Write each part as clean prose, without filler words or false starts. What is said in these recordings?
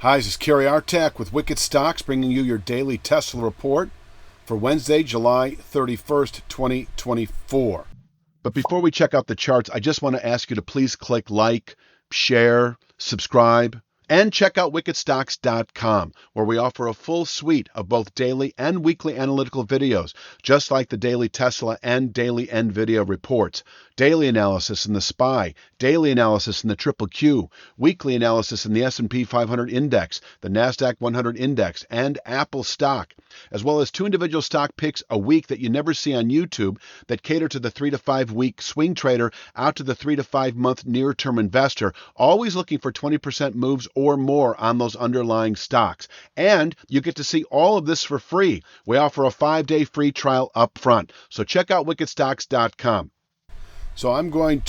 Hi, this is Kerry Artak with Wicked Stocks, bringing you your daily Tesla report for Wednesday, July 31st, 2024. But before we check out the charts, I just want to ask you to please click like, share, subscribe, and check out wickedstocks.com, where we offer a full suite of both daily and weekly analytical videos, just like the daily Tesla and daily NVIDIA reports, daily analysis in the SPY, daily analysis in the Triple Q, weekly analysis in the S&P 500 Index, the NASDAQ 100 Index, and Apple stock, as well as 2 individual stock picks a week that you never see on YouTube that cater to the 3 to 5 week swing trader out to the 3 to 5 month near-term investor, always looking for 20% moves or more on those underlying stocks. And you get to see all of this for free. We offer a 5-day free trial up front. So check out wickedstocks.com. So what am I going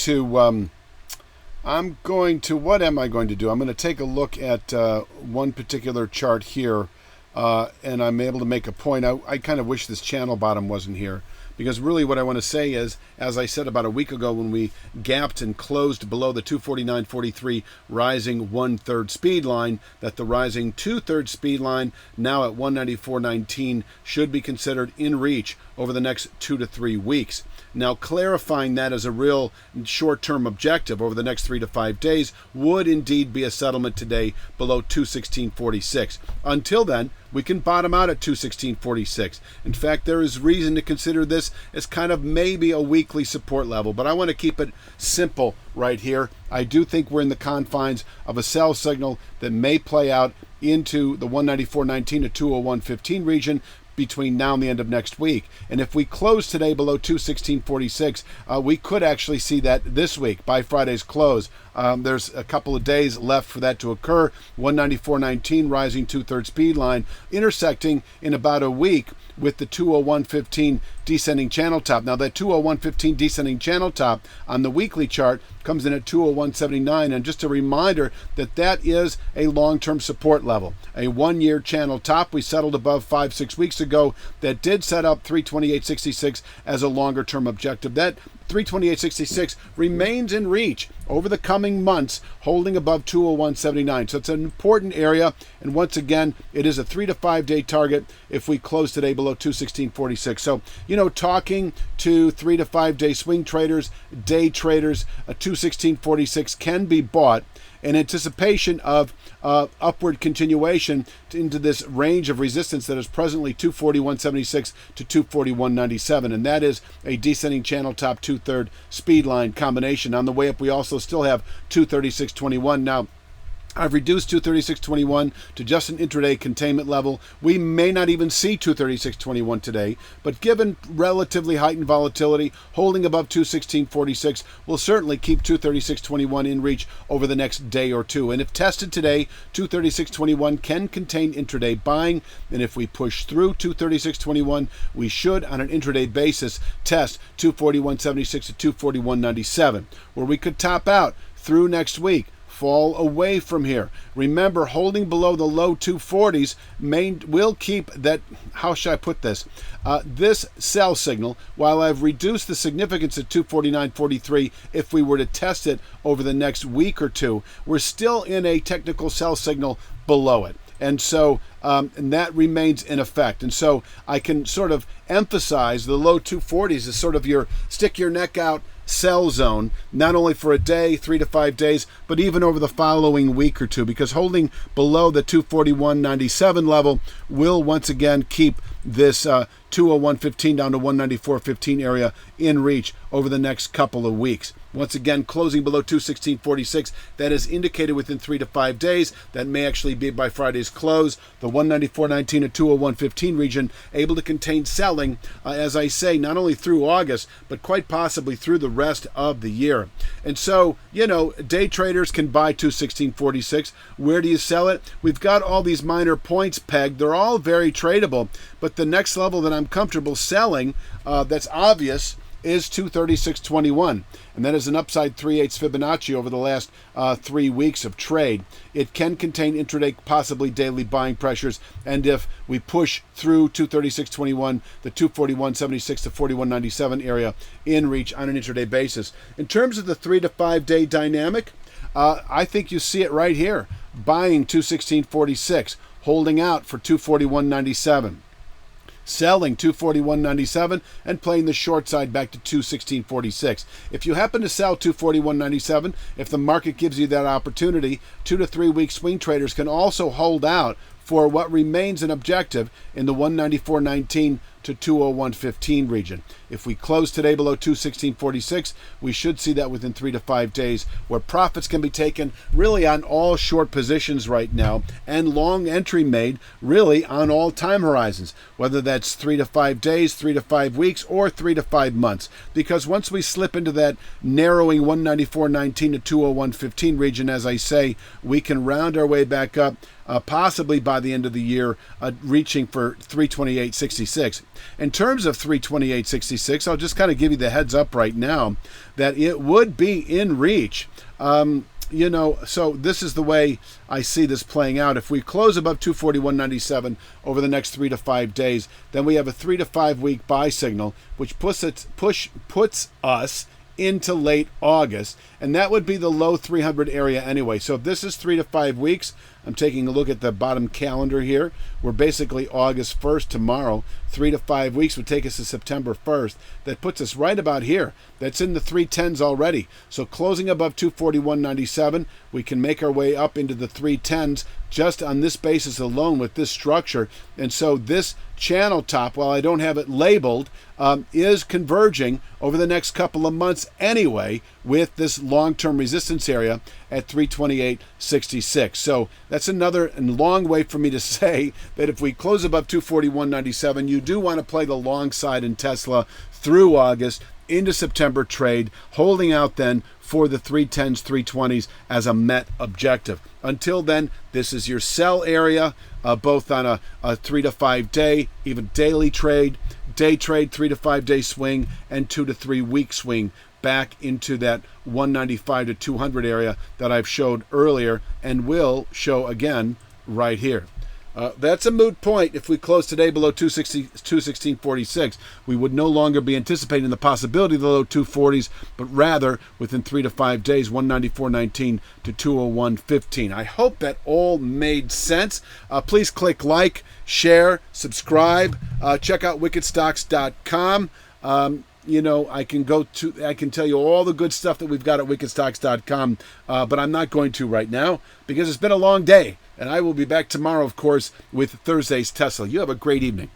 to do? I'm going to take a look at one particular chart here, and I'm able to make a point. I kind of wish this channel bottom wasn't here, because really what I want to say is, as I said about a week ago when we gapped and closed below the 249.43 rising 1/3 speed line, that the rising 2/3 speed line now at 194.19 should be considered in reach over the next 2 to 3 weeks. Now, clarifying that as a real short-term objective over the next 3 to 5 days would indeed be a settlement today below 216.46. Until then, we can bottom out at 216.46. In fact, there is reason to consider this as kind of maybe a weekly support level, but I want to keep it simple right here. I do think we're in the confines of a sell signal that may play out into the 194.19 to 201.15 region between now and the end of next week. And if we close today below 216.46, we could actually see that this week by Friday's close. There's a couple of days left for that to occur. 194.19 rising 2/3 speed line intersecting in about a week with the 201.15 descending channel top. Now that 201.15 descending channel top on the weekly chart comes in at 201.79, and just a reminder that that is a long-term support level, a 1-year channel top we settled above 5-6 weeks ago that did set up 328.66 as a longer-term objective. That 328.66 remains in reach over the coming months, holding above 201.79. So it's an important area, and once again, it is a 3 to 5 day target if we close today below 216.46. So, talking to 3 to 5 day swing traders, day traders, a 216.46 can be bought in anticipation of upward continuation into this range of resistance that is presently 241.76 to 241.97, and that is a descending channel top 2/3 speed line combination. On the way up, we also still have 236.21. Now, I've reduced 236.21 to just an intraday containment level. We may not even see 236.21 today, but given relatively heightened volatility, holding above 216.46 will certainly keep 236.21 in reach over the next day or two. And if tested today, 236.21 can contain intraday buying, and if we push through 236.21, we should, on an intraday basis, test 241.76 to 241.97, where we could top out through next week, fall away from here. Remember, holding below the low 240s will keep that, how should I put this? This sell signal, while I've reduced the significance at 249.43, if we were to test it over the next week or two, we're still in a technical sell signal below it. And so, and that remains in effect. And so I can sort of emphasize the low 240s as sort of your stick your neck out sell zone, not only for a day, 3 to 5 days, but even over the following week or two, because holding below the 241.97 level will once again keep this 201.15 down to 194.15 area in reach over the next couple of weeks. Once again, closing below 216.46, that is indicated within 3 to 5 days. That may actually be by Friday's close. The 194.19 to 201.15 region able to contain selling, as I say, not only through August, but quite possibly through the rest of the year. And so, day traders can buy 216.46. Where do you sell it? We've got all these minor points pegged. They're all very tradable, but the next level that I'm comfortable selling, that's obvious, is 236.21, and that is an upside 3/8 Fibonacci over the last 3 weeks of trade. It can contain intraday, possibly daily buying pressures, and if we push through 236.21, the 241.76 to 41.97 area in reach on an intraday basis. In terms of the 3 to 5 day dynamic, I think you see it right here. buying 216.46, holding out for 241.97. Selling 241.97 and playing the short side back to 216.46. If you happen to sell 241.97, if the market gives you that opportunity, 2 to 3 week swing traders can also hold out for what remains an objective in the 194.19 to 201.15 region. If we close today below 216.46, we should see that within 3 to 5 days, where profits can be taken really on all short positions right now, and long entry made really on all time horizons, whether that's 3 to 5 days, 3 to 5 weeks, or 3 to 5 months. Because once we slip into that narrowing 194.19 to 201.15 region, as I say, we can round our way back up, possibly by the end of the year, reaching for 328.66. In terms of 328.66, I'll just kind of give you the heads up right now that it would be in reach. So this is the way I see this playing out. If we close above 241.97 over the next 3 to 5 days, then we have a 3 to 5 week buy signal, which puts us into late August, and that would be the low 300 area anyway. So if this is 3 to 5 weeks, I'm taking a look at the bottom calendar here. We're basically August 1st tomorrow. 3 to 5 weeks would take us to September 1st. That puts us right about here. That's in the 310s already. So closing above 241.97, we can make our way up into the 310s just on this basis alone with this structure. And so this channel top, while I don't have it labeled, is converging over the next couple of months anyway with this long-term resistance area at 328.66. So that's another long way for me to say that if we close above 241.97, you do want to play the long side in Tesla through August into September trade, holding out then for the 310s, 320s as a Met objective. Until then, this is your sell area, both on a 3 to 5 day, even daily trade, day trade, 3 to 5 day swing, and 2 to 3 week swing back into that 195 to 200 area that I've showed earlier and will show again right here. That's a moot point. If we close today below 216.46, we would no longer be anticipating the possibility of the low 240s, but rather within 3 to 5 days, 194.19 to 201.15. I hope that all made sense. Please click like, share, subscribe. Check out wickedstocks.com. I can tell you all the good stuff that we've got at wickedstocks.com, but I'm not going to right now because it's been a long day. And I will be back tomorrow, of course, with Thursday's Tesla. You have a great evening.